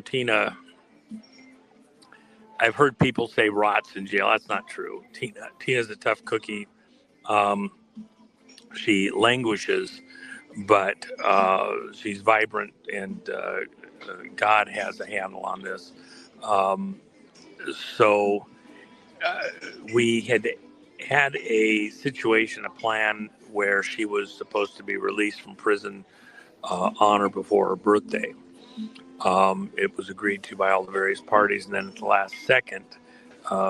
Tina, I've heard people say rots in jail. That's not true. Tina's a tough cookie. She languishes, but she's vibrant, and God has a handle on this. So we had a situation, a plan where she was supposed to be released from prison on or before her birthday. It was agreed to by all the various parties, and then at the last second,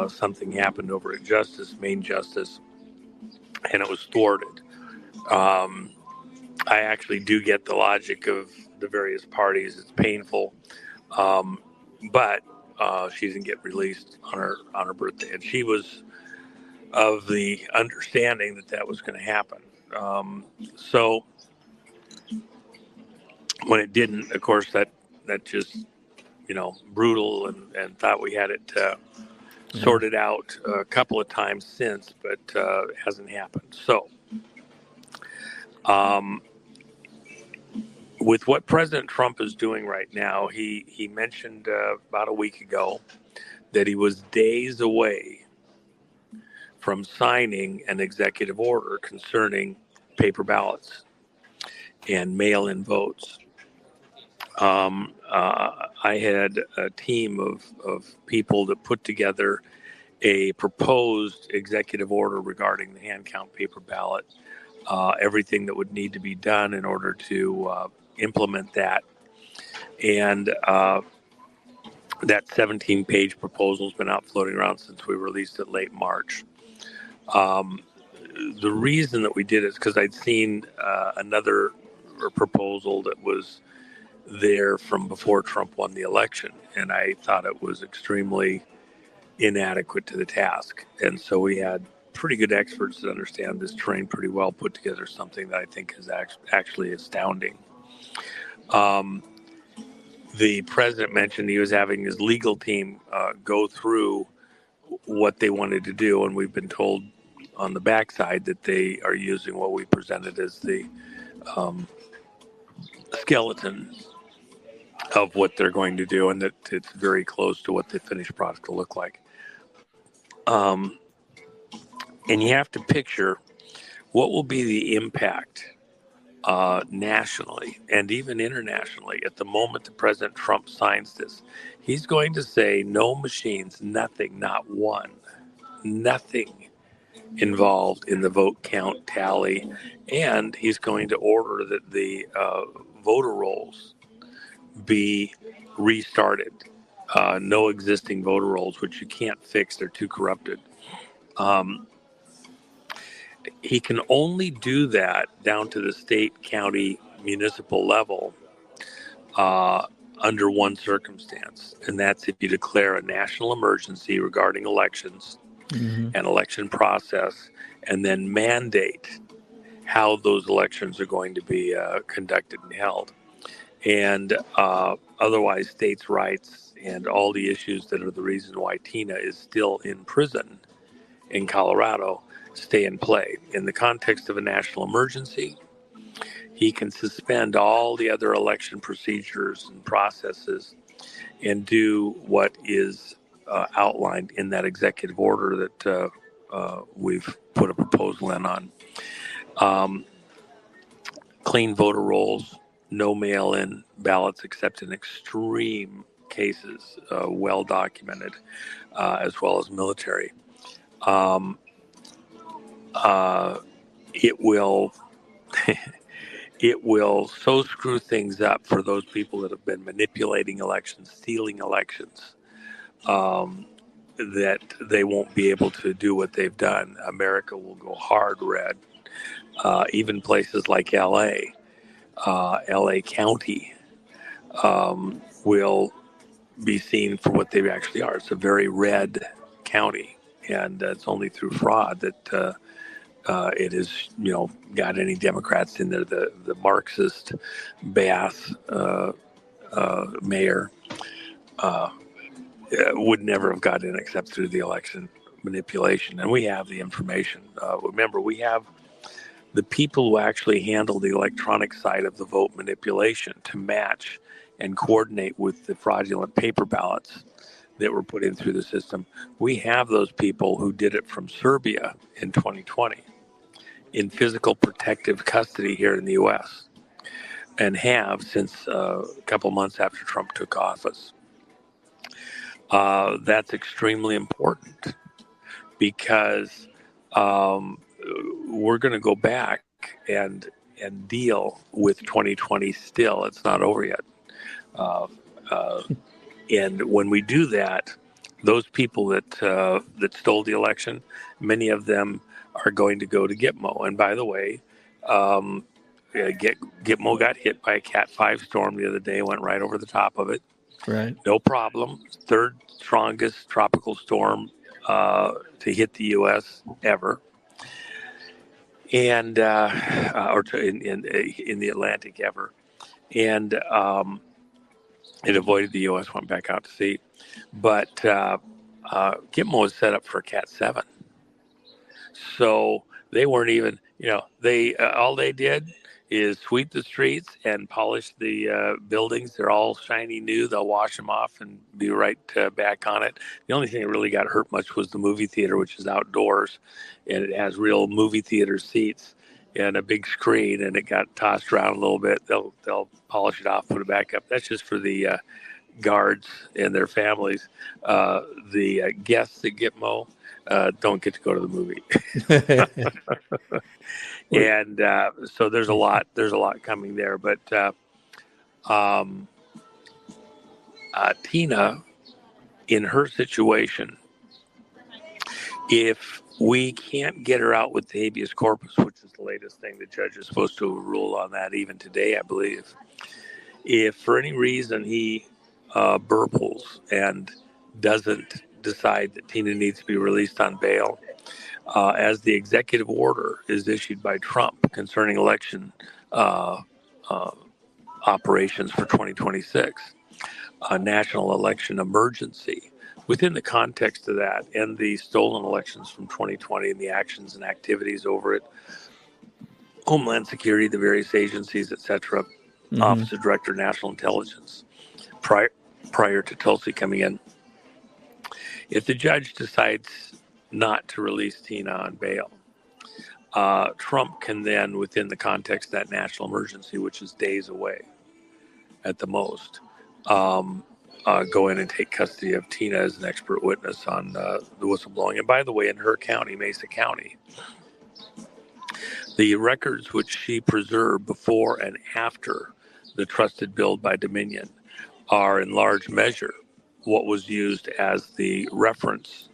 something happened over at Main Justice, and it was thwarted. I actually do get the logic of the various parties. It's painful, but she didn't get released on her birthday, and she was of the understanding that was going to happen. So when it didn't, of course, that just brutal, and thought we had it sorted out a couple of times since, but it hasn't happened. So with what President Trump is doing right now, he mentioned about a week ago that he was days away from signing an executive order concerning paper ballots and mail-in votes. I had a team of people that put together a proposed executive order regarding the hand count paper ballot, everything that would need to be done in order to implement that. And that 17-page proposal has been out floating around since we released it late March. The reason that we did it is because I'd seen another proposal that was there from before Trump won the election, and I thought it was extremely inadequate to the task. And so we had pretty good experts that understand this terrain pretty well put together something that I think is actually astounding. The president mentioned he was having his legal team go through what they wanted to do, and we've been told on the backside that they are using what we presented as the skeleton of what they're going to do, and that it's very close to what the finished product will look like. And you have to picture what will be the impact nationally and even internationally at the moment that President Trump signs this. He's going to say no machines, nothing, not one, nothing involved in the vote count tally, and he's going to order that the voter rolls be restarted. No existing voter rolls, which you can't fix; they're too corrupted. He can only do that down to the state, county, municipal level under one circumstance, and that's if you declare a national emergency regarding elections and election process, and then mandate how those elections are going to be conducted and held. And otherwise, states' rights and all the issues that are the reason why Tina is still in prison in Colorado stay in play. In the context of a national emergency, he can suspend all the other election procedures and processes and do what is outlined in that executive order that we've put a proposal in on. Clean voter rolls, no mail-in ballots except in extreme cases, well documented, as well as military. It will it will so screw things up for those people that have been manipulating elections, stealing elections, that they won't be able to do what they've done. America will go hard red. Even places like LA County will be seen for what they actually are. It's a very red county, and it's only through fraud that it has, got any Democrats in there. The Marxist Bass mayor would never have got in except through the election manipulation. And we have the information. Remember, we have the people who actually handle the electronic side of the vote manipulation to match and coordinate with the fraudulent paper ballots that were put in through the system. We have those people who did it from Serbia in 2020 in physical protective custody here in the U.S. and have since a couple months after Trump took office. That's extremely important because we're going to go back and deal with 2020 still. It's not over yet. And when we do that, those people that stole the election, many of them are going to go to Gitmo. And by the way, Gitmo got hit by a Cat 5 storm the other day, went right over the top of it. Right. No problem. Third strongest tropical storm to hit the U.S. ever. And in the Atlantic ever. And it avoided the U.S., went back out to sea. But Gitmo was set up for a Cat 7. So they weren't even, they all they did is sweep the streets and polish the buildings. They're all shiny new. They'll wash them off and be right back on it. The only thing that really got hurt much was the movie theater, which is outdoors, and it has real movie theater seats and a big screen, and it got tossed around a little bit. They'll polish it off, put it back up. That's just for the guards and their families. The guests at Gitmo don't get to go to the movie. And so there's a lot coming there. But Tina, in her situation, if we can't get her out with the habeas corpus, which is the latest thing, the judge is supposed to rule on that even today, I believe. If for any reason he burbles and doesn't decide that Tina needs to be released on bail, as the executive order is issued by Trump concerning election operations for 2026, a national election emergency. Within the context of that and the stolen elections from 2020 and the actions and activities over it, Homeland Security, the various agencies, etc., Office of Director of National Intelligence, prior to Tulsi coming in, if the judge decides not to release Tina on bail, Trump can then, within the context of that national emergency, which is days away at the most, go in and take custody of Tina as an expert witness on the whistleblowing. And by the way, in her county, Mesa County, the records which she preserved before and after the trusted build by Dominion are in large measure what was used as the reference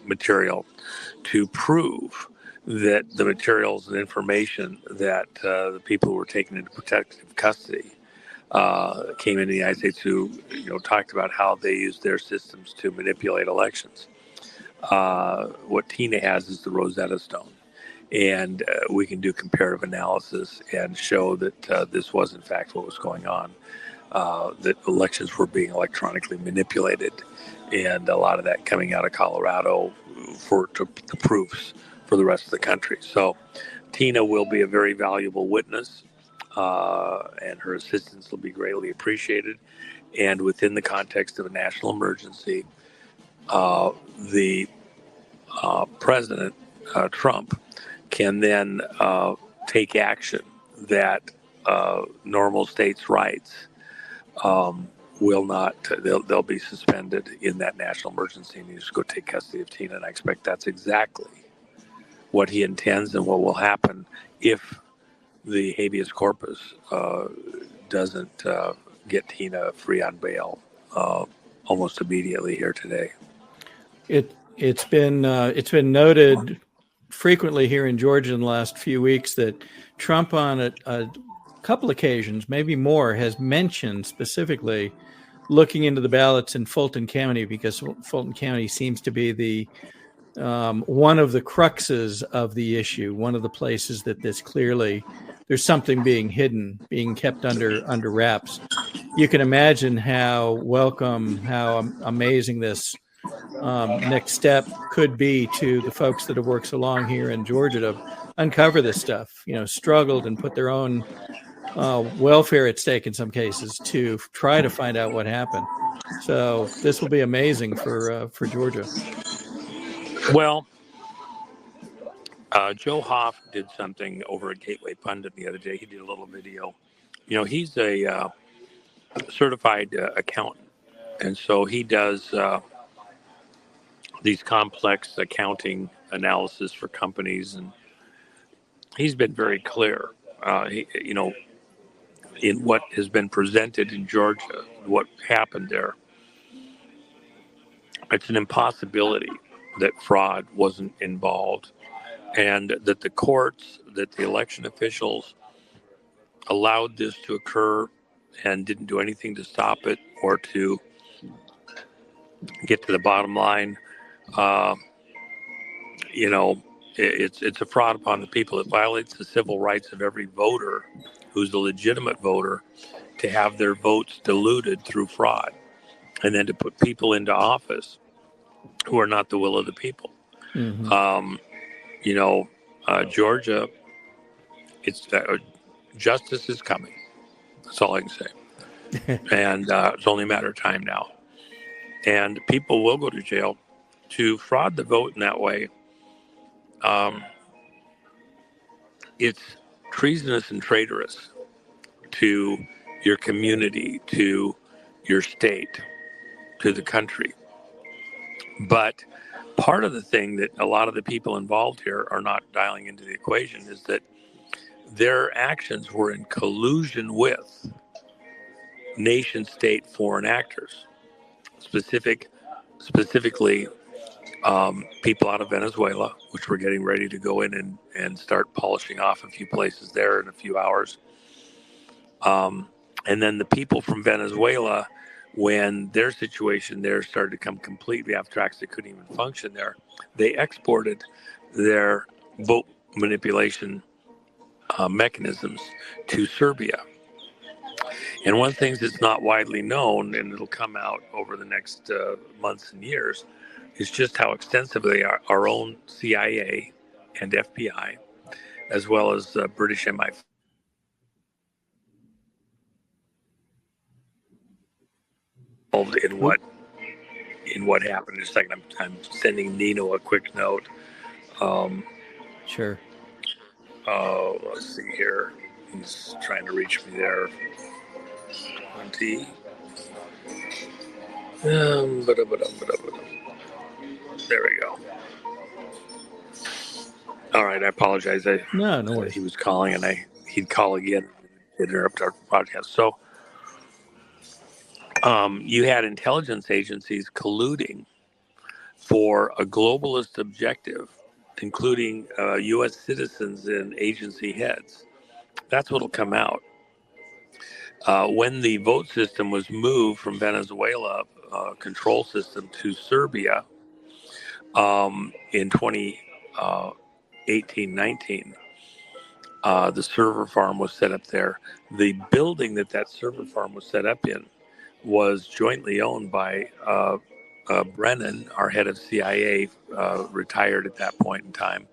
material to prove that the materials and information that the people who were taken into protective custody came into the United States, who talked about how they used their systems to manipulate elections. What Tina has is the Rosetta Stone, and we can do comparative analysis and show that this was in fact what was going on, that elections were being electronically manipulated, and a lot of that coming out of Colorado for the proofs for the rest of the country. So Tina will be a very valuable witness, and her assistance will be greatly appreciated. And within the context of a national emergency, the President Trump can then take action that normal states' rights will not, they'll be suspended in that national emergency, and you just go take custody of Tina. And I expect that's exactly what he intends and what will happen if the habeas corpus doesn't get Tina free on bail almost immediately here today. It's been noted frequently here in Georgia in the last few weeks that Trump on a couple occasions, maybe more, has mentioned specifically looking into the ballots in Fulton County, because Fulton County seems to be the one of the cruxes of the issue, one of the places that there's something being hidden, being kept under wraps. You can imagine how welcome, how amazing this next step could be to the folks that have worked so long here in Georgia to uncover this stuff, struggled and put their own welfare at stake in some cases to try to find out what happened. So this will be amazing for Georgia. Well, Joe Hoff did something over at Gateway Pundit the other day. He did a little video. You know, he's a certified accountant, and so he does these complex accounting analysis for companies, and he's been very clear. You know, in what has been presented in Georgia, what happened there, it's an impossibility that fraud wasn't involved, and that the courts, that the election officials allowed this to occur and didn't do anything to stop it or to get to the bottom line. You know, it's a fraud upon the people. It violates the civil rights of every voter who's a legitimate voter to have their votes diluted through fraud, and then to put people into office who are not the will of the people. Mm-hmm. You know, Georgia, it's justice is coming. That's all I can say. And it's only a matter of time now. And people will go to jail to fraud the vote in that way. It's treasonous and traitorous to your community, to your state, to the country. But part of the thing that a lot of the people involved here are not dialing into the equation is that their actions were in collusion with nation state foreign actors, specifically people out of Venezuela, which we're getting ready to go in and start polishing off a few places there in a few hours. And then the people from Venezuela, when their situation there started to come completely off tracks, they couldn't even function there, they exported their vote manipulation mechanisms to Serbia. And one of the things that's not widely known, and it'll come out over the next months and years, is just how extensive they are. Our own CIA and FBI, as well as British MI5, involved in what happened. Just a second, I'm sending Nino a quick note. Sure. Let's see here. He's trying to reach me there. 20. There we go. All right, I apologize. No worries. He was calling, and he'd call again, interrupt our podcast. So, you had intelligence agencies colluding for a globalist objective, including U.S. citizens and agency heads. That's what'll come out. When the vote system was moved from Venezuela control system to Serbia in 2018-19, the server farm was set up there. The building that server farm was set up in was jointly owned by Brennan, our head of CIA, retired at that point in time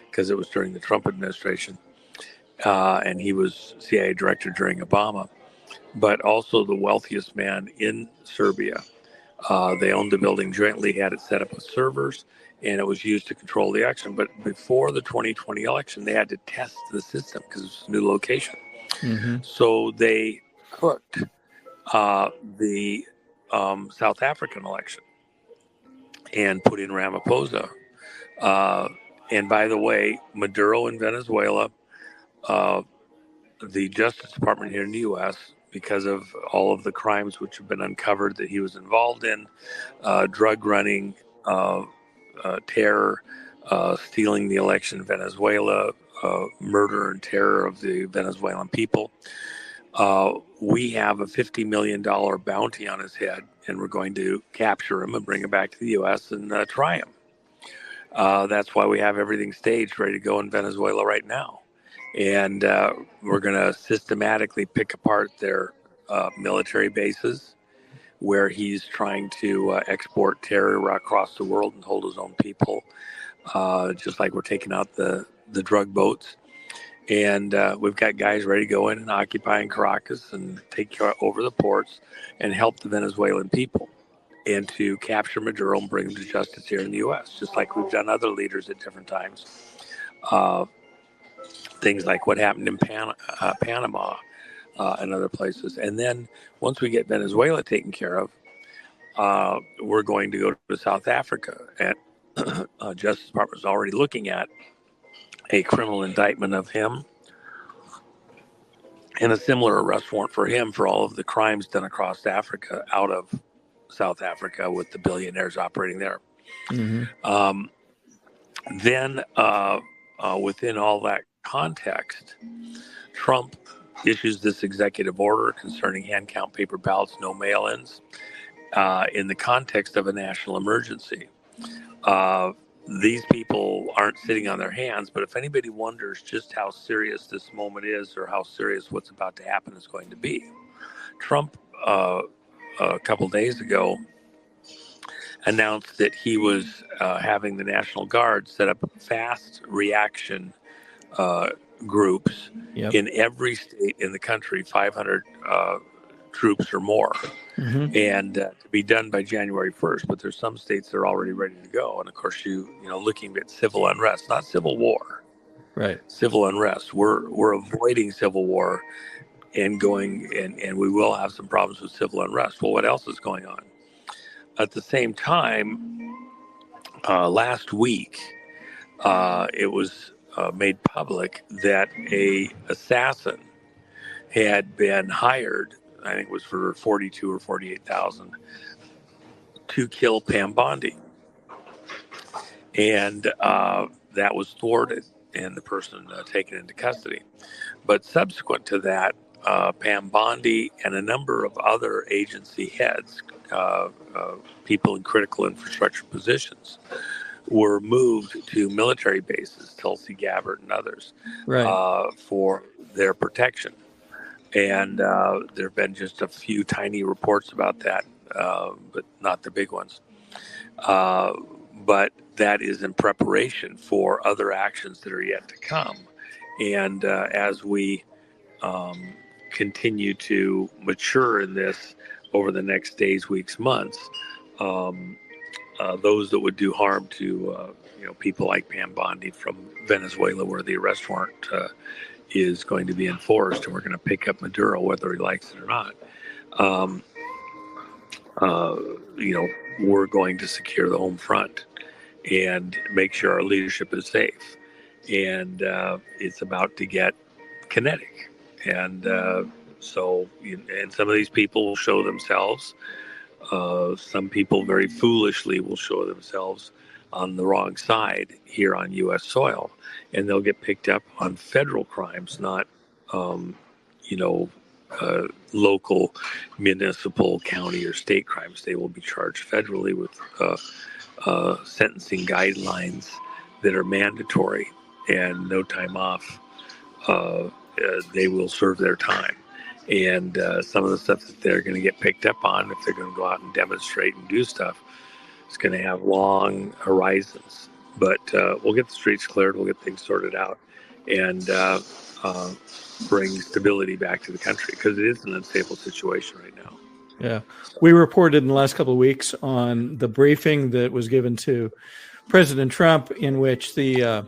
because it was during the Trump administration, and he was CIA director during Obama, but also the wealthiest man in Serbia. They owned the building jointly, had it set up with servers, and it was used to control the election. But before the 2020 election, they had to test the system because it was a new location. Mm-hmm. So they hooked the South African election and put in Ramaphosa. And by the way, Maduro in Venezuela, the Justice Department here in the U.S., because of all of the crimes which have been uncovered that he was involved in, drug running, terror, stealing the election in Venezuela, murder and terror of the Venezuelan people. We have a $50 million bounty on his head, and we're going to capture him and bring him back to the U.S. and try him. That's why we have everything staged, ready to go in Venezuela right now. And we're going to systematically pick apart their military bases where he's trying to export terror across the world and hold his own people, just like we're taking out the drug boats. And we've got guys ready to go in and occupy in Caracas and take over the ports and help the Venezuelan people, and to capture Maduro and bring him to justice here in the U.S., just like we've done other leaders at different times. Things like what happened in Panama and other places. And then once we get Venezuela taken care of, we're going to go to South Africa. And Justice Department is already looking at a criminal indictment of him and a similar arrest warrant for him for all of the crimes done across Africa out of South Africa with the billionaires operating there. Mm-hmm. Then within all that context, Trump issues this executive order concerning hand count paper ballots, no mail-ins, in the context of a national emergency. These people aren't sitting on their hands, but if anybody wonders just how serious this moment is or how serious what's about to happen is going to be, Trump, a couple days ago, announced that he was having the National Guard set up fast reaction groups in every state in the country, 500 troops or more, and to be done by January 1st. But there's some states that are already ready to go. And of course, looking at civil unrest, not civil war, right? Civil unrest. We're avoiding civil war and going, and we will have some problems with civil unrest. Well, what else is going on? At the same time, last week, it was made public that a assassin had been hired, I think it was for 42 or 48,000, to kill Pam Bondi. And that was thwarted and the person taken into custody. But subsequent to that, Pam Bondi and a number of other agency heads, people in critical infrastructure positions, were moved to military bases, Tulsi Gabbard and others, for their protection. And there have been just a few tiny reports about that, but not the big ones. But that is in preparation for other actions that are yet to come. And as we continue to mature in this over the next days, weeks, months, those that would do harm to people like Pam Bondi from Venezuela, where the arrest warrant is going to be enforced, and we're going to pick up Maduro whether he likes it or not. We're going to secure the home front and make sure our leadership is safe. And it's about to get kinetic. And so some of these people will show themselves. Some people very foolishly will show themselves on the wrong side here on U.S. soil, and they'll get picked up on federal crimes, not, local, municipal, county, or state crimes. They will be charged federally with sentencing guidelines that are mandatory and no time off. They will serve their time. And some of the stuff that they're going to get picked up on, if they're going to go out and demonstrate and do stuff, it's going to have long horizons. But we'll get the streets cleared, we'll get things sorted out, and bring stability back to the country, because it is an unstable situation right now. Yeah. We reported in the last couple of weeks on the briefing that was given to President Trump, in which the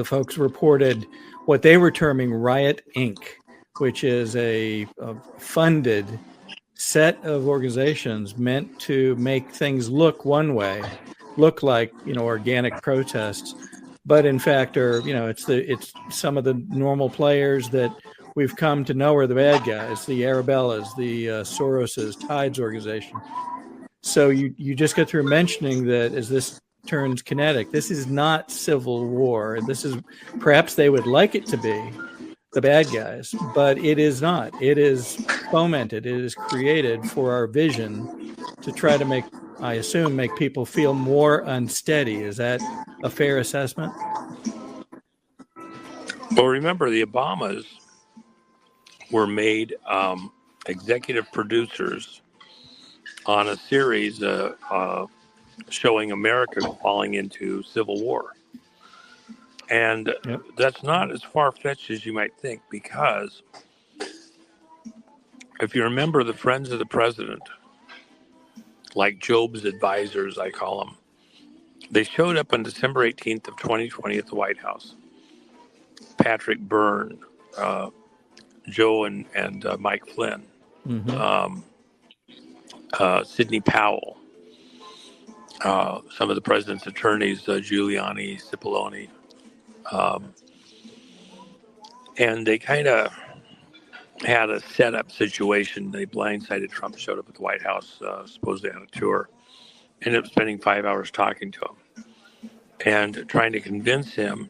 folks reported what they were terming Riot Inc., which is a funded set of organizations meant to make things look one way, look like, organic protests, but in fact are, it's some of the normal players that we've come to know are the bad guys, the Arabellas, the Soroses, Tides organization. So you just got through mentioning that as this turns kinetic, this is not civil war. This is, perhaps they would like it to be, the bad guys, but it is not. It is fomented. It is created for our vision to try to make people feel more unsteady. Is that a fair assessment? Well, remember, the Obamas were made executive producers on a series showing America falling into civil war. And Yep. that's not as far-fetched as you might think, because if you remember the friends of the president, like Job's advisors, I call them, they showed up on December 18th of 2020 at the White House. Patrick Byrne, Joe and Mike Flynn, Sidney Powell, some of the president's attorneys, Giuliani, Cipollone, and they kind of had a setup situation. They blindsided Trump, showed up at the White House, supposedly on a tour, ended up spending 5 hours talking to him and trying to convince him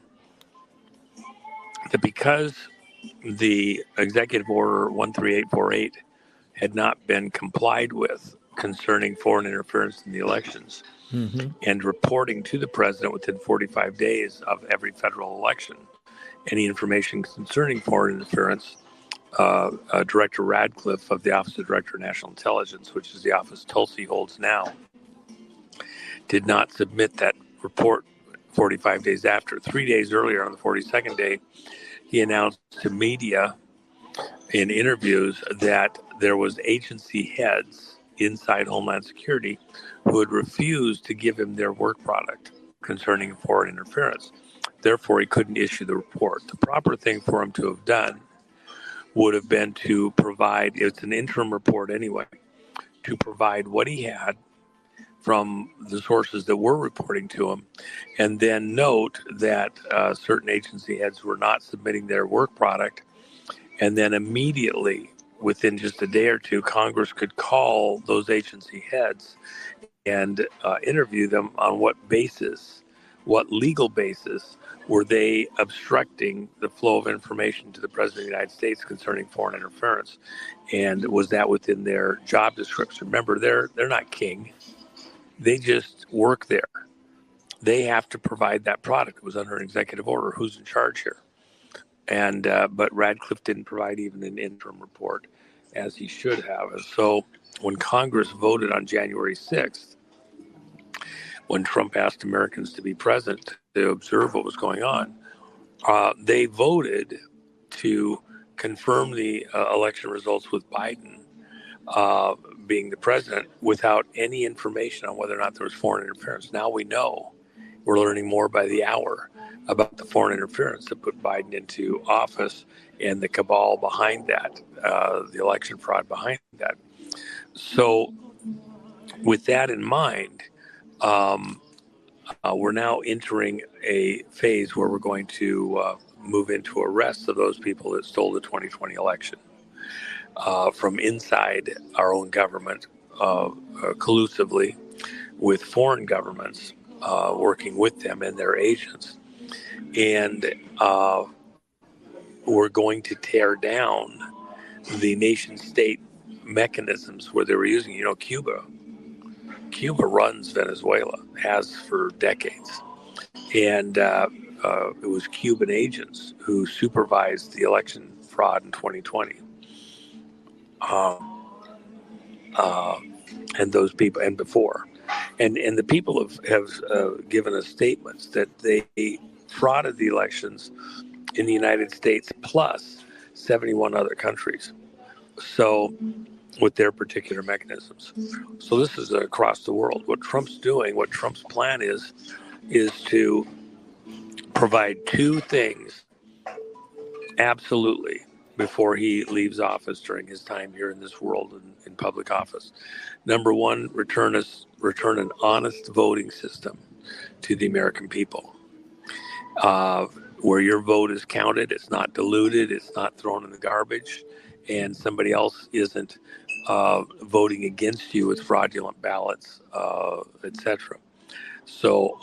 that because the executive order 13848 had not been complied with concerning foreign interference in the elections, and reporting to the president within 45 days of every federal election any information concerning foreign interference, Director Radcliffe of the Office of Director of National Intelligence, which is the office Tulsi holds now, did not submit that report 45 days after. 3 days earlier, on the 42nd day, he announced to media in interviews that there was agency heads inside Homeland Security who had refused to give him their work product concerning foreign interference. Therefore, he couldn't issue the report. The proper thing for him to have done would have been to provide, it's an interim report anyway, to provide what he had from the sources that were reporting to him, and then note that certain agency heads were not submitting their work product. And then immediately, within just a day or two, Congress could call those agency heads and interview them on what basis, what legal basis were they obstructing the flow of information to the President of the United States concerning foreign interference? And was that within their job description? Remember, they're not king. They just work there. They have to provide that product. It was under an executive order. Who's in charge here? And but Radcliffe didn't provide even an interim report, as he should have. And so when Congress voted on January 6th, when Trump asked Americans to be present to observe what was going on, they voted to confirm the election results with Biden being the president without any information on whether or not there was foreign interference. Now we know, we're learning more by the hour about the foreign interference that put Biden into office and the cabal behind that, the election fraud behind that. So with that in mind, we're now entering a phase where we're going to move into arrests of those people that stole the 2020 election from inside our own government, collusively with foreign governments, working with them and their agents. And we're going to tear down the nation state mechanisms where they were using, Cuba runs Venezuela, has for decades. And it was Cuban agents who supervised the election fraud in 2020. And those people, and before. And the people have given us statements that they frauded the elections in the United States plus 71 other countries. So, with their particular mechanisms. So this is across the world. What Trump's doing, what Trump's plan is to provide two things absolutely before he leaves office during his time here in this world in public office. Number one, return an honest voting system to the American people, where your vote is counted, it's not diluted, it's not thrown in the garbage, and somebody else isn't voting against you with fraudulent ballots, etc. So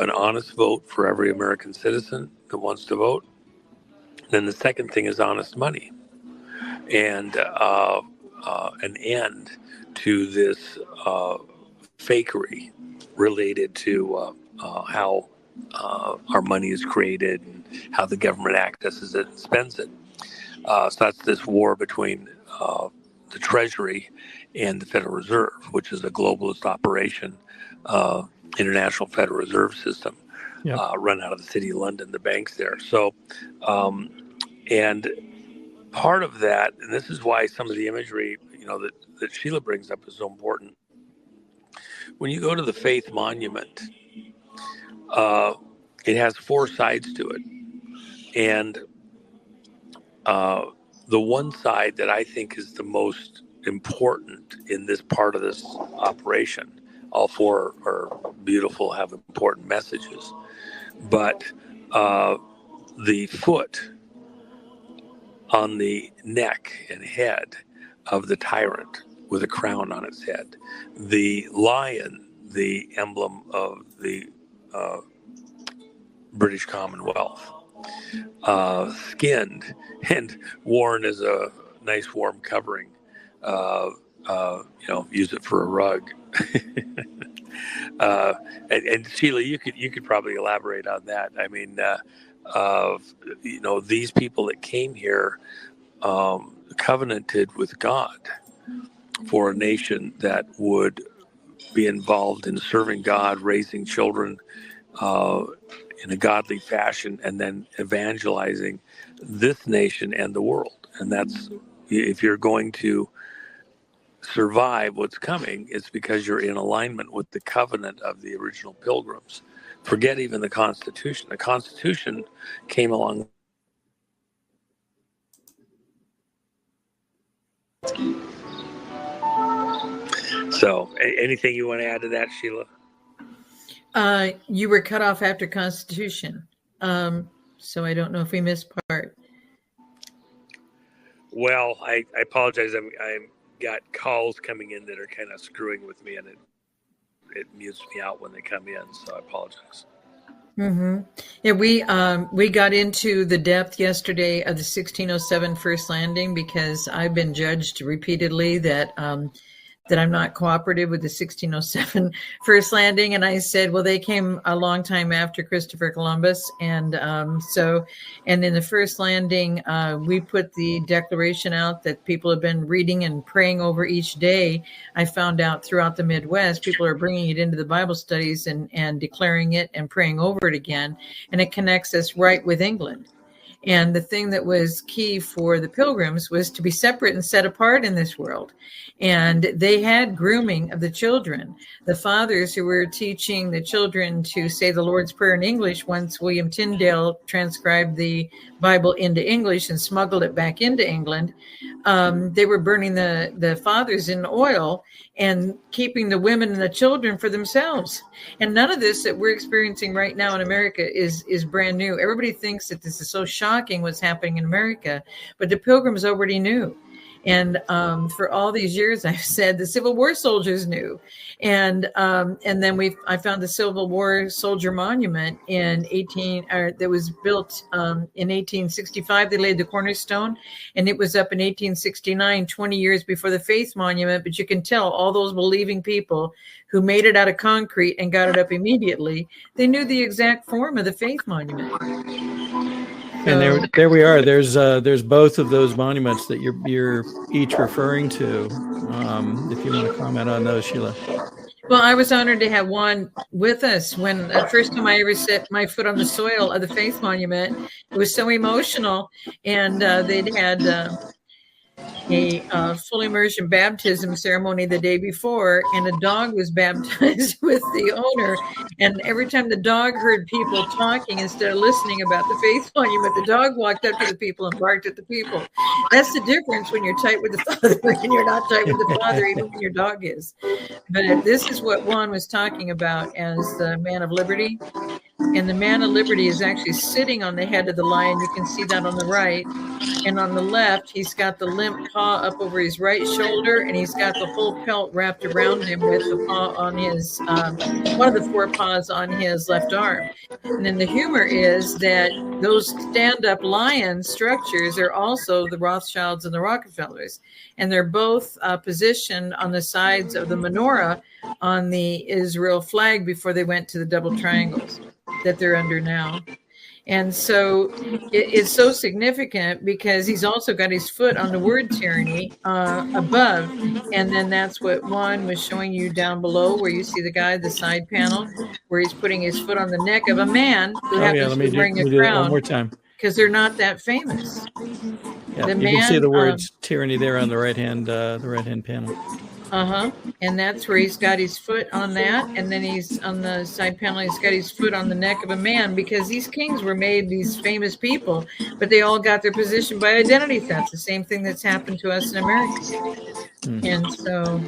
an honest vote for every American citizen that wants to vote. Then the second thing is honest money, and an end to this fakery related to how our money is created and how the government accesses it and spends it. So that's this war between the Treasury and the Federal Reserve, which is a globalist operation, international Federal Reserve System, Yep. run out of the city of London, the banks there. So, and part of that, and this is why some of the imagery, that Sheila brings up is so important. When you go to the Faith Monument, it has four sides to it. And the one side that I think is the most important in this part of this operation, all four are beautiful, have important messages, but the foot on the neck and head of the tyrant with a crown on its head, the lion, the emblem of the British Commonwealth, skinned and worn as a nice warm covering. Use it for a rug. And Sheila, you could probably elaborate on that. I mean, these people that came here covenanted with God for a nation that would be involved in serving God, raising children in a godly fashion, and then evangelizing this nation and the world. And that's, if you're going to survive what's coming, it's because you're in alignment with the covenant of the original Pilgrims. Forget even the Constitution. The Constitution came along. So, anything you want to add to that, Sheila? You were cut off after Constitution, so I don't know if we missed part. Well, I apologize. I got calls coming in that are kind of screwing with me, and it mutes me out when they come in. So I apologize. Mm-hmm. Yeah, we got into the depth yesterday of the 1607 First Landing because I've been judged repeatedly that I'm not cooperative with the 1607 First Landing. And I said, well, they came a long time after Christopher Columbus. And and in the First Landing, we put the declaration out that people have been reading and praying over each day. I found out throughout the Midwest, people are bringing it into the Bible studies and declaring it and praying over it again. And it connects us right with England. And the thing that was key for the Pilgrims was to be separate and set apart in this world. And they had grooming of the children. The fathers who were teaching the children to say the Lord's Prayer in English, once William Tyndale transcribed the Bible into English and smuggled it back into England, they were burning the fathers in oil and keeping the women and the children for themselves. And none of this that we're experiencing right now in America is brand new. Everybody thinks that this is so shocking what's happening in America, but the Pilgrims already knew. And for all these years, I've said the Civil War soldiers knew. And then I found the Civil War soldier monument that was built in 1865. They laid the cornerstone, and it was up in 1869, 20 years before the Faith Monument. But you can tell all those believing people who made it out of concrete and got it up immediately, they knew the exact form of the Faith Monument. And there we are. There's both of those monuments that you're each referring to. If you want to comment on those, Sheila. Well, I was honored to have Juan with us when the first time I ever set my foot on the soil of the Faith Monument. It was so emotional, and they'd had a full immersion baptism ceremony the day before, and a dog was baptized with the owner. And every time the dog heard people talking instead of listening about the Faith Monument, the dog walked up to the people and barked at the people. That's the difference when you're tight with the Father and you're not tight with the Father, even when your dog is. But this is what Juan was talking about as the man of liberty. And the man of liberty is actually sitting on the head of the lion. You can see that on the right. And on the left, he's got the limp paw up over his right shoulder, and he's got the whole pelt wrapped around him with the paw on his, one of the four paws on his left arm. And then the humor is that those stand-up lion structures are also the Rothschilds and the Rockefellers. And they're both positioned on the sides of the menorah on the Israel flag before they went to the double triangles that they're under now. And so it's so significant because he's also got his foot on the word tyranny above. And then that's what Juan was showing you down below, where you see the guy, the side panel, where he's putting his foot on the neck of a man who happens to be wearing a do that one crown, more time. because they're not that famous. Yeah, you can see the words tyranny there on the right hand panel. And that's where he's got his foot on that, and then he's on the side panel, he's got his foot on the neck of a man, because these kings were made these famous people, but they all got their position by identity theft, the same thing that's happened to us in America. And so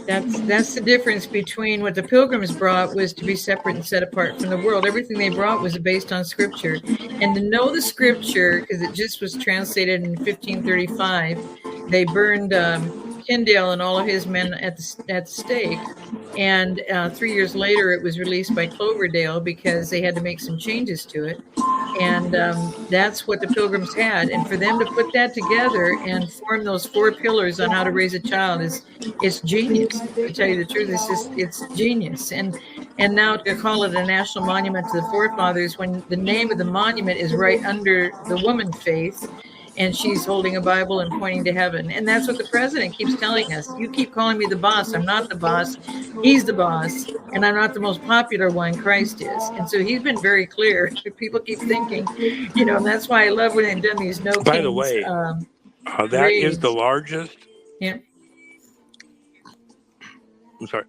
that's the difference between what the Pilgrims brought was to be separate and set apart from the world. Everything they brought was based on Scripture, and to know the Scripture, because it just was translated in 1535. They burned Tyndale and all of his men at the stake, and 3 years later it was released by Cloverdale because they had to make some changes to it. And that's what the Pilgrims had, and for them to put that together and form those 4 pillars on how to raise a child it's genius. To tell you the truth, it's genius. And now to call it a national monument to the forefathers when the name of the monument is right under the woman faith, and she's holding a Bible and pointing to heaven. And that's what the president keeps telling us. You keep calling me the boss. I'm not the boss. He's the boss. And I'm not the most popular one. Christ is. And so he's been very clear. People keep thinking, and that's why I love when they've done these no kings. By the way, that raids. is the largest. Yeah. I'm sorry.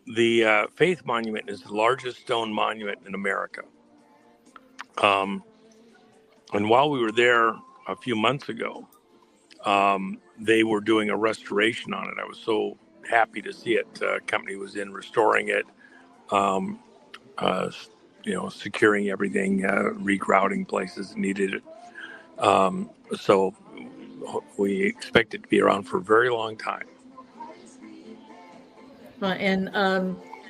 The Faith Monument is the largest stone monument in America. And while we were there a few months ago, they were doing a restoration on it. I was so happy to see it. Company was in restoring it, securing everything, regrouting places that needed it. So we expect it to be around for a very long time. And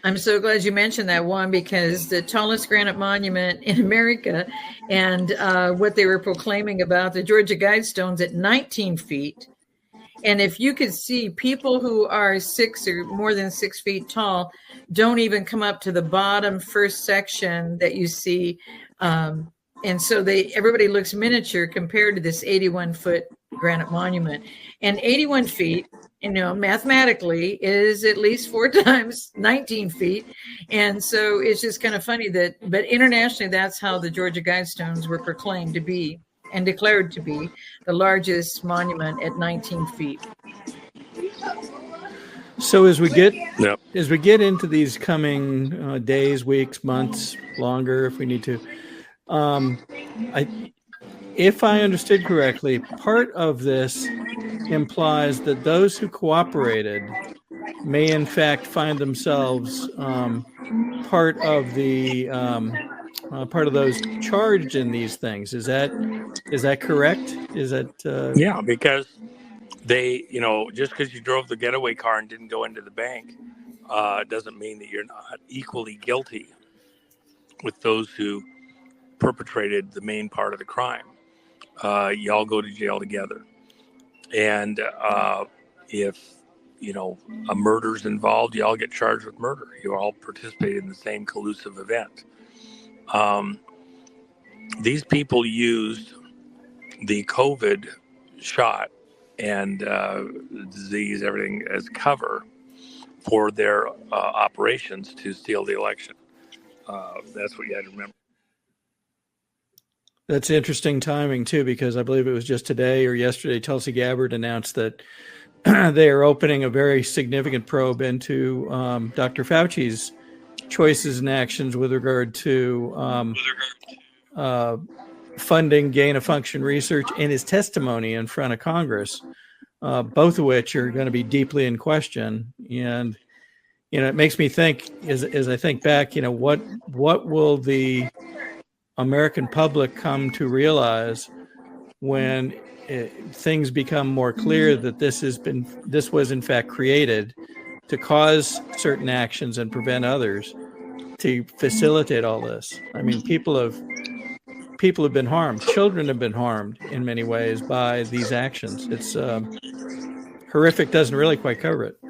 I'm so glad you mentioned that one, because the tallest granite monument in America, and what they were proclaiming about the Georgia Guidestones at 19 feet. And if you could see, people who are 6 or more than 6 feet tall don't even come up to the bottom first section that you see. And so everybody looks miniature compared to this 81-foot granite monument. And 81 feet, mathematically is at least 4 times 19 feet. And so it's just kind of funny but internationally, that's how the Georgia Guidestones were proclaimed to be and declared to be the largest monument at 19 feet. So as we get into these coming days, weeks, months, longer, if we need to, if I understood correctly, part of this implies that those who cooperated may in fact find themselves part of those charged in these things. Is that correct? Is that yeah, because they, just because you drove the getaway car and didn't go into the bank doesn't mean that you're not equally guilty with those who perpetrated the main part of the crime. You all go to jail together. And if, a murder's involved, you all get charged with murder. You all participate in the same collusive event. These people used the COVID shot and disease, everything as cover for their operations to steal the election. That's what you had to remember. That's interesting timing, too, because I believe it was just today or yesterday, Tulsi Gabbard announced that they are opening a very significant probe into Dr. Fauci's choices and actions with regard to funding gain-of-function research and his testimony in front of Congress, both of which are going to be deeply in question. And, it makes me think, as I think back, what will the American public come to realize when things become more clear that this was in fact created to cause certain actions and prevent others, to facilitate all this? I mean, people have been harmed. Children have been harmed in many ways by these actions. It's horrific. Doesn't really quite cover it.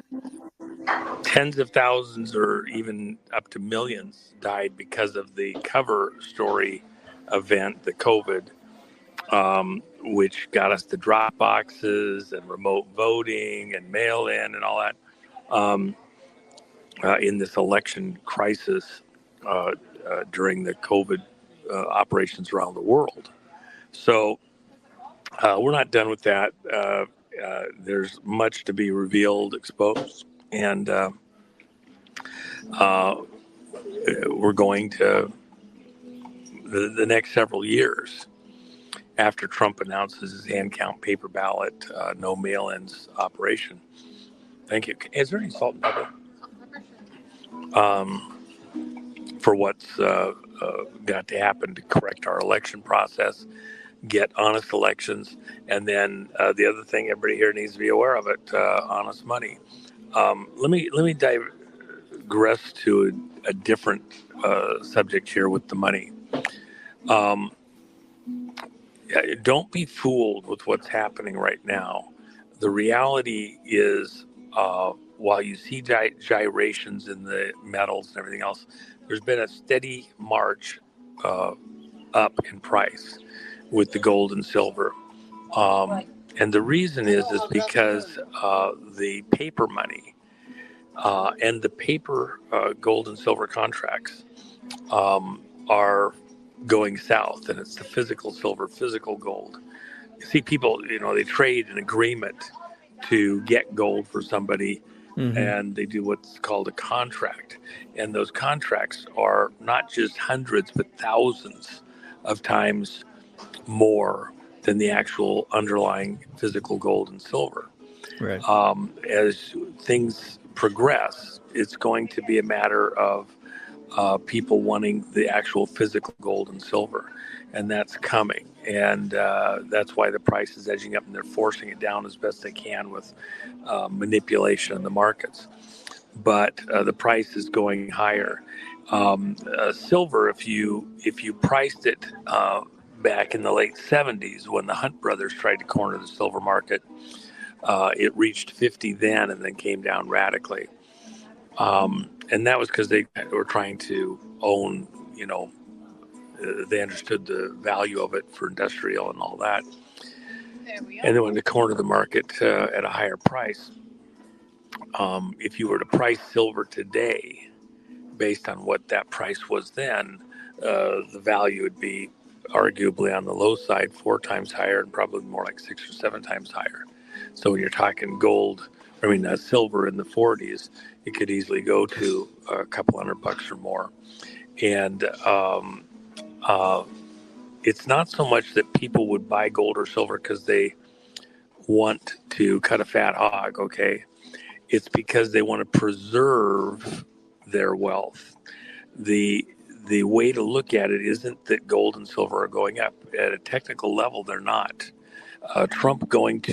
tens of thousands or even up to millions died because of the cover story event, the COVID, which got us the drop boxes and remote voting and mail in and all that in this election crisis during the COVID operations around the world. So we're not done with that. There's much to be revealed, exposed, and we're going to the next several years after Trump announces his hand count paper ballot, no mail-ins operation. Thank you. Is there any salt and pepper? For what's got to happen to correct our election process, get honest elections, and then the other thing everybody here needs to be aware of it: honest money. Let me digress to a different subject here with the money. Don't be fooled with what's happening right now. The reality is, while you see gyrations in the metals and everything else, there's been a steady march up in price with the gold and silver. And the reason is because the paper money and the paper gold and silver contracts are going south, and it's the physical silver, physical gold. You see people, they trade an agreement to get gold for somebody, and they do what's called a contract. And those contracts are not just hundreds, but thousands of times more than the actual underlying physical gold and silver. Right. As things progress, it's going to be a matter of people wanting the actual physical gold and silver, and that's coming. And that's why the price is edging up, and they're forcing it down as best they can with manipulation in the markets. But the price is going higher. Silver, if you priced it back in the late 70s when the Hunt brothers tried to corner the silver market, it reached 50 then and then came down radically. And that was because they were trying to own, they understood the value of it for industrial and all that. And they wanted to corner the market at a higher price. If you were to price silver today, based on what that price was then, the value would be arguably on the low side 4 times higher, and probably more like 6 or 7 times higher. So when you're talking silver in the 40s, it could easily go to a couple $100 or more. And it's not so much that people would buy gold or silver because they want to cut a fat hog, okay? It's because they want to preserve their wealth. The way to look at it isn't that gold and silver are going up. At a technical level, they're not. Trump going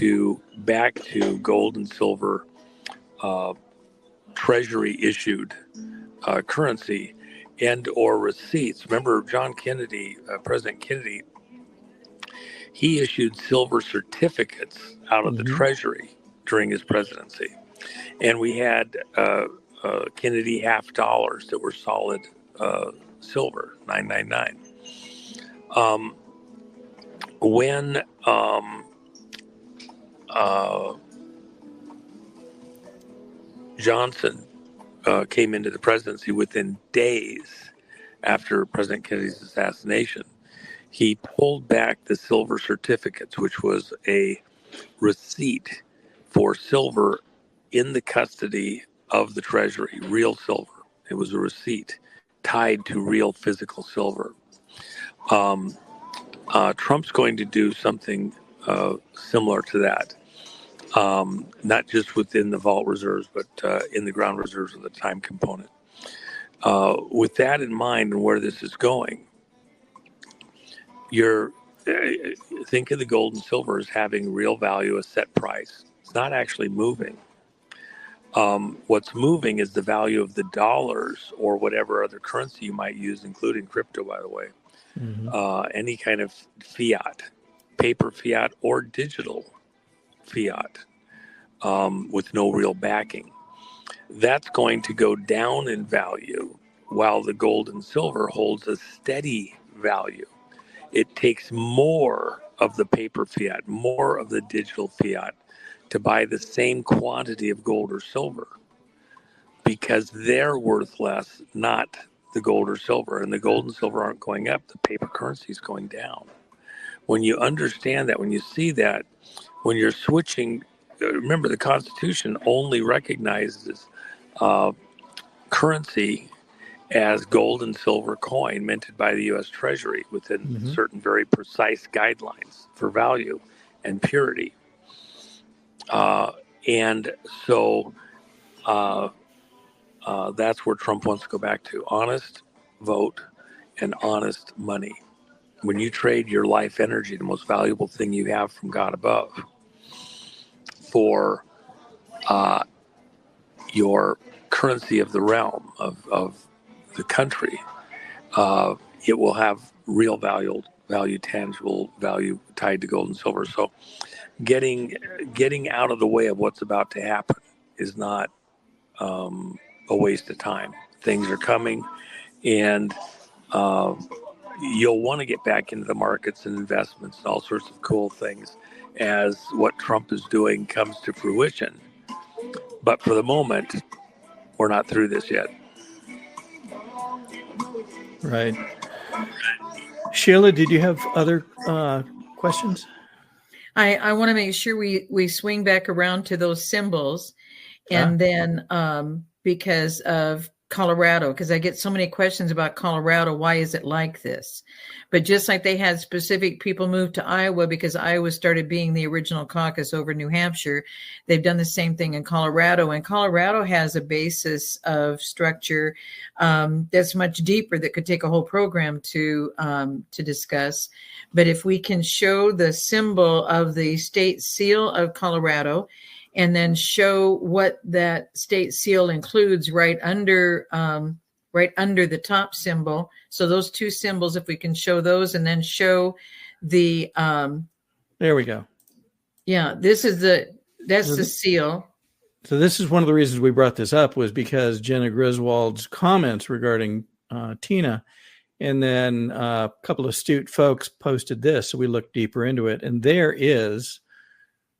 back to gold and silver treasury issued currency and or receipts. Remember John Kennedy, President Kennedy, he issued silver certificates out of the treasury during his presidency. And we had Kennedy half dollars that were solid silver, 999. When Johnson came into the presidency, within days after President Kennedy's assassination, he pulled back the silver certificates, which was a receipt for silver in the custody of the Treasury, real silver. It was a receipt tied to real physical silver. Trump's going to do something similar to that. Not just within the vault reserves, but in the ground reserves of the time component. With that in mind and where this is going, think of the gold and silver as having real value, a set price. It's not actually moving. What's moving is the value of the dollars or whatever other currency you might use, including crypto, by the way. Any kind of fiat, paper fiat or digital fiat with no real backing. that's going to go down in value while the gold and silver holds a steady value. It takes more of the paper fiat, more of the digital fiat to buy the same quantity of gold or silver because they're worth less, not the gold or silver. And the gold and silver aren't going up, the paper currency is going down. When you understand that, when you see that, when you're switching, remember the Constitution only recognizes currency as gold and silver coin minted by the U.S. Treasury within certain very precise guidelines for value and purity. And so that's where Trump wants to go back to. Honest vote and honest money. When you trade your life energy, the most valuable thing you have from God above, for your currency of the realm, of the country, it will have real value, tangible value tied to gold and silver. So getting out of the way of what's about to happen is not a waste of time. Things are coming, and you'll want to get back into the markets and investments and all sorts of cool things as what Trump is doing comes to fruition. But for the moment, we're not through this yet. Right. Sheila, did you have other questions? I want to make sure we swing back around to those symbols, and then because of Colorado, because I get so many questions about Colorado. Why is it like this? But just like they had specific people move to Iowa because Iowa started being the original caucus over New Hampshire, they've done the same thing in Colorado. And Colorado has a basis of structure that's much deeper that could take a whole program to discuss. But if we can show the symbol of the state seal of Colorado, and then show what that state seal includes right under the top symbol. So those two symbols, if we can show those, and then show the there we go. Yeah, that's the seal. So this is one of the reasons we brought this up, was because Jenna Griswold's comments regarding Tina, and then a couple of astute folks posted this, so we looked deeper into it, and there is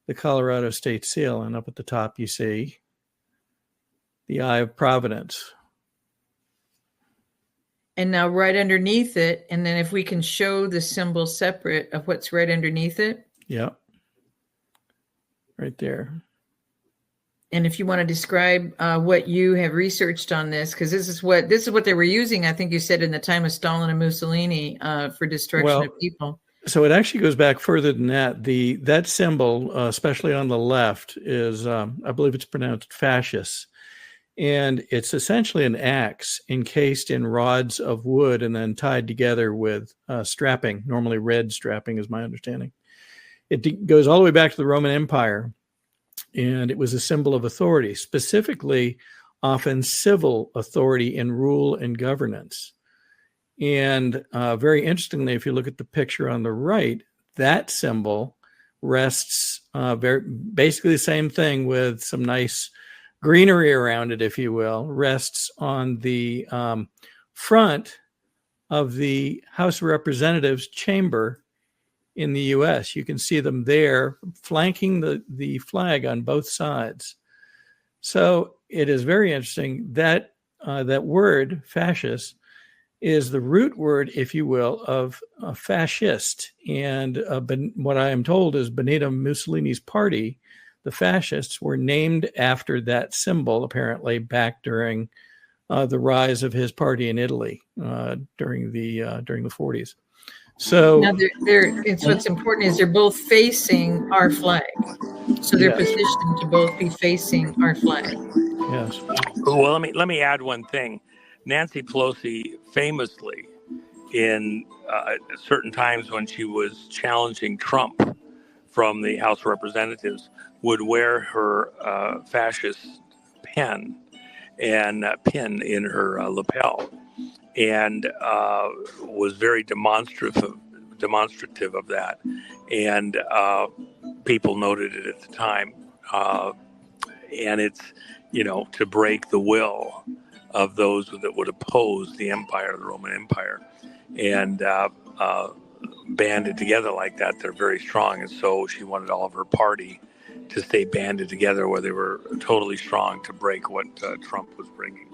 the Colorado state seal, and up at the top you see the Eye of Providence. And now right underneath it, and then if we can show the symbol separate of what's right underneath it. Yeah. Right there. And if you want to describe what you have researched on this, because this is what they were using, I think you said, in the time of Stalin and Mussolini for destruction of people. So it actually goes back further than that. That symbol, especially on the left, is I believe it's pronounced fascist, and it's essentially an axe encased in rods of wood and then tied together with strapping. Normally, red strapping is my understanding. It goes all the way back to the Roman Empire, and it was a symbol of authority, specifically often civil authority in rule and governance. And very interestingly, if you look at the picture on the right, that symbol rests basically the same thing with some nice greenery around it, if you will, rests on the front of the House of Representatives chamber in the U.S. You can see them there flanking the flag on both sides. So it is very interesting that that word, fascist, is the root word, if you will, of fascist. And what I am told is Benito Mussolini's party, the fascists, were named after that symbol, apparently, back during the rise of his party in Italy during the 40s. So now what's important is they're both facing our flag. So they're positioned to both be facing our flag. Yes. Well, let me add one thing. Nancy Pelosi famously, in certain times when she was challenging Trump from the House of Representatives, would wear her fascist pen and pin in her lapel, and was very demonstrative of that. And people noted it at the time. And to break the will of those that would oppose the empire, the Roman Empire, and banded together like that. They're very strong, and so she wanted all of her party to stay banded together, where they were totally strong to break what Trump was bringing.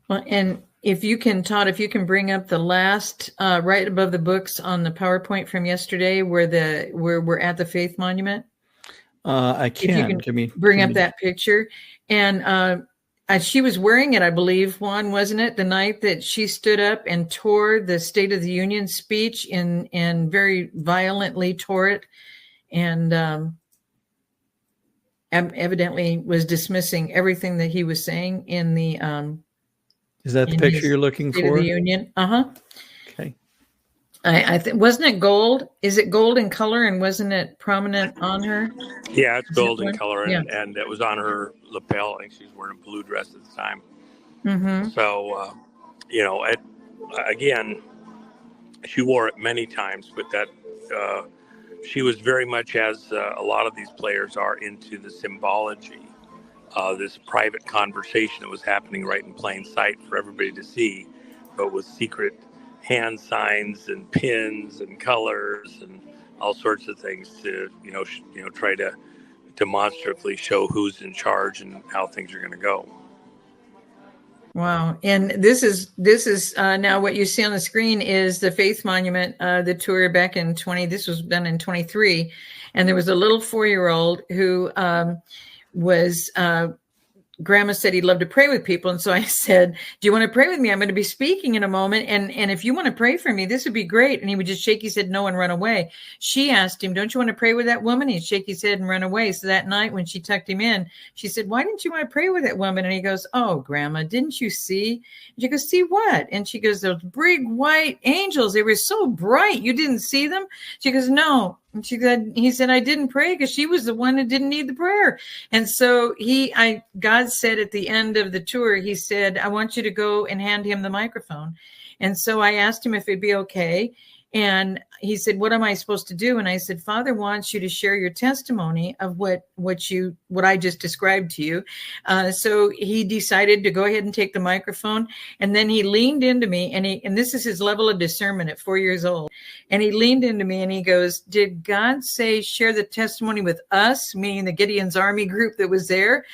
Well, and if you can, Todd, if you can bring up the last right above the books on the PowerPoint from yesterday, where we're at the Faith Monument. I can. Bring up that picture, and she was wearing it, I believe, Juan, wasn't it, the night that she stood up and tore the State of the Union speech and very violently tore it, and evidently was dismissing everything that he was saying in the. Is that the picture you're looking for? State of the Union. Okay. I think, wasn't it gold? Is it gold in color, and wasn't it prominent on her? Yeah, it's gold in color, and it was on her lapel. I think she was wearing a blue dress at the time. Mm-hmm. So, again, she wore it many times, but that she was very much, as a lot of these players are, into the symbology. This private conversation that was happening right in plain sight for everybody to see, but with secret hand signs and pins and colors and all sorts of things to try to demonstratively show who's in charge and how things are going to go. Wow. And this is now what you see on the screen is the Faith Monument, the tour back in this was done in 23. And there was a little 4-year-old who was Grandma said he'd love to pray with people. And so I said, do you want to pray with me? I'm going to be speaking in a moment. And if you want to pray for me, this would be great. And he would just shake his head no and run away. She asked him, don't you want to pray with that woman? He'd shake his head and run away. So that night when she tucked him in, she said, why didn't you want to pray with that woman? And he goes, oh, Grandma, didn't you see? And she goes, see what? And she goes, those big white angels, they were so bright. You didn't see them? She goes, no. And he said, I didn't pray because she was the one who didn't need the prayer. And so God said at the end of the tour, he said, I want you to go and hand him the microphone. And so I asked him if it'd be okay. And he said, what am I supposed to do? And I said, Father wants you to share your testimony of what I just described to you. So he decided to go ahead and take the microphone. And then he leaned into me and this is his level of discernment at 4 years old. And he leaned into me and he goes, did God say, share the testimony with us, meaning the Gideon's Army group that was there?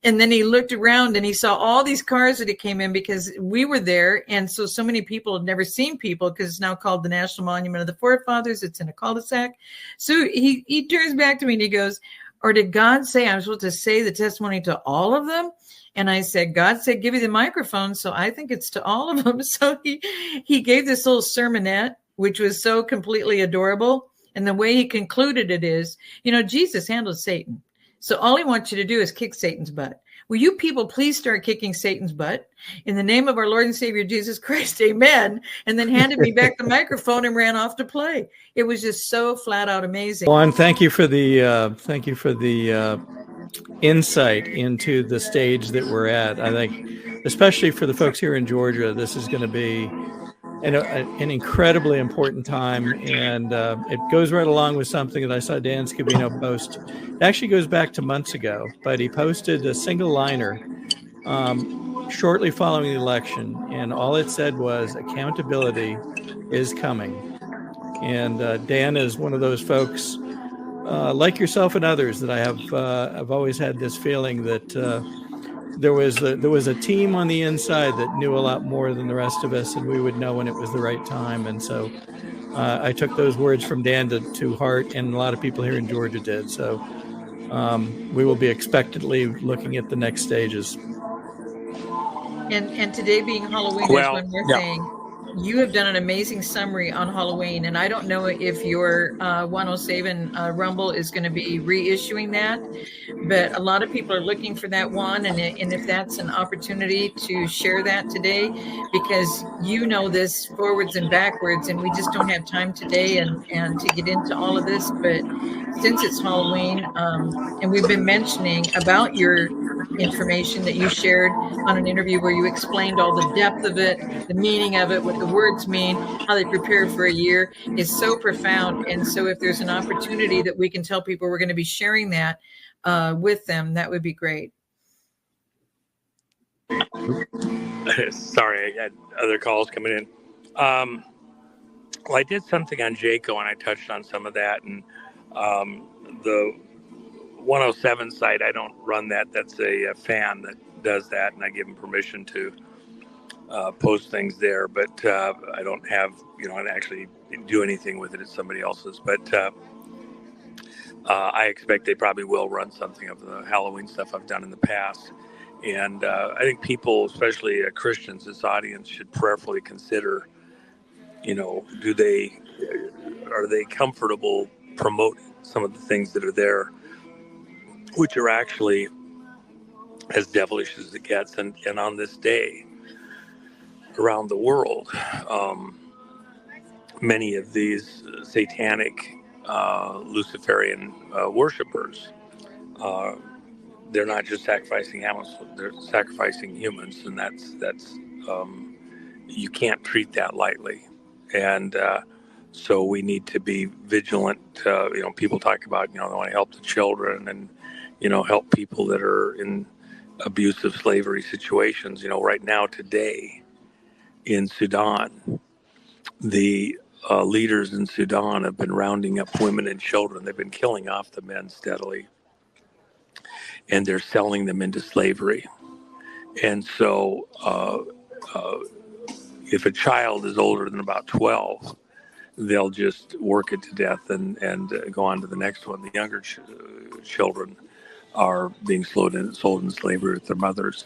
And then he looked around and he saw all these cars that came in because we were there. And so many people had never seen people because it's now called the National Monument of the Forefathers. It's in a cul-de-sac. So he turns back to me and he goes, or did God say I'm supposed to say the testimony to all of them? And I said, God said, give you the microphone. So I think it's to all of them. So he gave this little sermonette, which was so completely adorable. And the way he concluded it is, Jesus handled Satan. So all he wants you to do is kick Satan's butt. Will you people please start kicking Satan's butt? In the name of our Lord and Savior, Jesus Christ, amen. And then handed me back the microphone and ran off to play. It was just so flat out amazing. Juan, thank you for the insight into the stage that we're at. I think, especially for the folks here in Georgia, this is going to be an incredibly important time, and it goes right along with something that I saw Dan Scavino post. It actually goes back to months ago, but he posted a single liner shortly following the election, and all it said was accountability is coming. And Dan is one of those folks like yourself and others that I've always had this feeling that there was a team on the inside that knew a lot more than the rest of us, and we would know when it was the right time. And so I took those words from Dan to heart, and a lot of people here in Georgia did. So we will be expectantly looking at the next stages. And today being Halloween, there's one more thing. You have done an amazing summary on Halloween, and I don't know if your 107 Rumble is going to be reissuing that, but a lot of people are looking for that one, and if that's an opportunity to share that today, because this forwards and backwards, and we just don't have time today and to get into all of this, but since it's Halloween, and we've been mentioning about your information that you shared on an interview where you explained all the depth of it, the meaning of it, what the words mean, how they prepare for a year is so profound. And so if there's an opportunity that we can tell people we're going to be sharing that with them, that would be great. Sorry, I had other calls coming in. Well, I did something on JACO, and I touched on some of that. And the 107 site, I don't run that. That's a fan that does that, and I give him permission to post things there. But I don't have, and actually do anything with it. It's somebody else's. But I expect they probably will run something of the Halloween stuff I've done in the past. And I think people, especially Christians, this audience, should prayerfully consider, are they comfortable promoting some of the things that are there, which are actually as devilish as it gets. And on this day, around the world, many of these satanic Luciferian worshipers, they're not just sacrificing animals, they're sacrificing humans, and that's you can't treat that lightly. And so we need to be vigilant. People talk about, they want to help the children and, help people that are in abusive slavery situations. Right now, today in Sudan, the leaders in Sudan have been rounding up women and children. They've been killing off the men steadily, and they're selling them into slavery. And so if a child is older than about 12, they'll just work it to death and go on to the next one. The younger children are being sold in slavery with their mothers.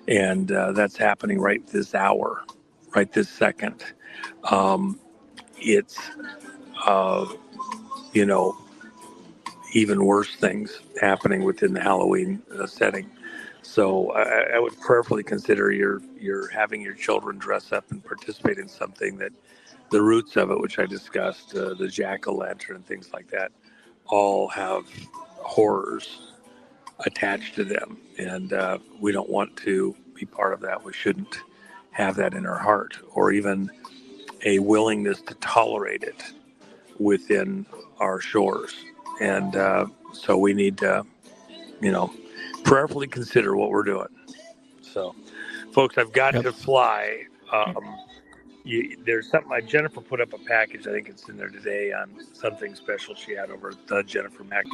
And that's happening right this hour, right this second. It's, even worse things happening within the Halloween setting. So I would prayerfully consider you're having your children dress up and participate in something that the roots of it, which I discussed, the jack-o'-lantern and things like that, all have horrors attached to them. And we don't want to be part of that. We shouldn't have that in our heart, or even a willingness to tolerate it within our shores. And so we need to, prayerfully consider what we're doing. So, folks, I've got to fly. There's something Jennifer put up a package. I think it's in there today on something special she had over at the Jennifer Mac,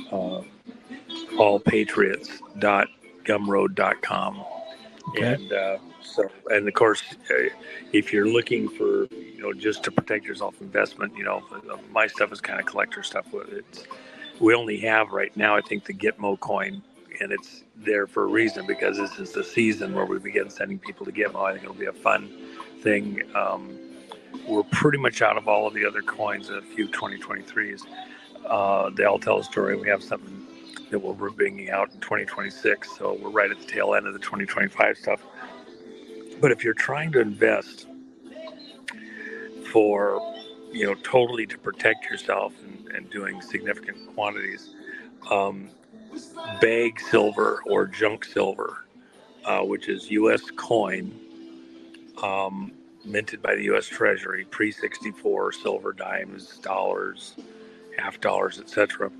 allpatriots.gumroad.com. Okay. And of course, if you're looking for, just to protect yourself investment, my stuff is kind of collector stuff. We only have right now, I think, the Gitmo coin, and it's there for a reason, because this is the season where we begin sending people to Gitmo. I think it'll be a fun thing. We're pretty much out of all of the other coins, a few 2023s. They all tell a story. We have something that we're bringing out in 2026, so we're right at the tail end of the 2025 stuff. But if you're trying to invest for, totally to protect yourself and doing significant quantities, bag silver or junk silver, which is U.S. coin, minted by the U.S. Treasury, pre-64, silver dimes, dollars, half dollars, etc.,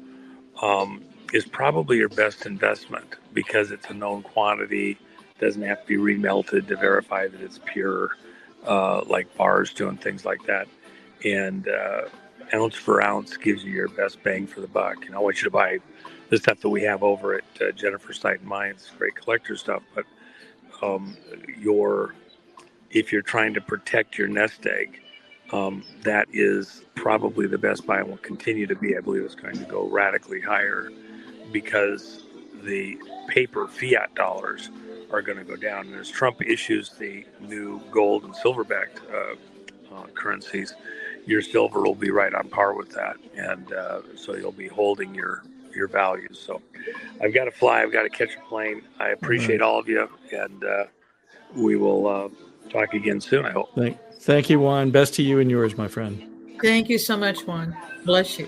is probably your best investment, because it's a known quantity, doesn't have to be remelted to verify that it's pure, like bars do and things like that. And ounce for ounce gives you your best bang for the buck. I want you to buy the stuff that we have over at Jennifer's site and mine. It's great collector stuff, but if you're trying to protect your nest egg, that is probably the best buy, and will continue to be. I believe it's going to go radically higher, because the paper fiat dollars are going to go down. And as Trump issues the new gold and silver-backed currencies, your silver will be right on par with that, and so you'll be holding your values. So I've got to fly. I've got to catch a plane. I appreciate all of you, and we will talk again soon, I hope. Thank you, Juan. Best to you and yours, my friend. Thank you so much, Juan. Bless you.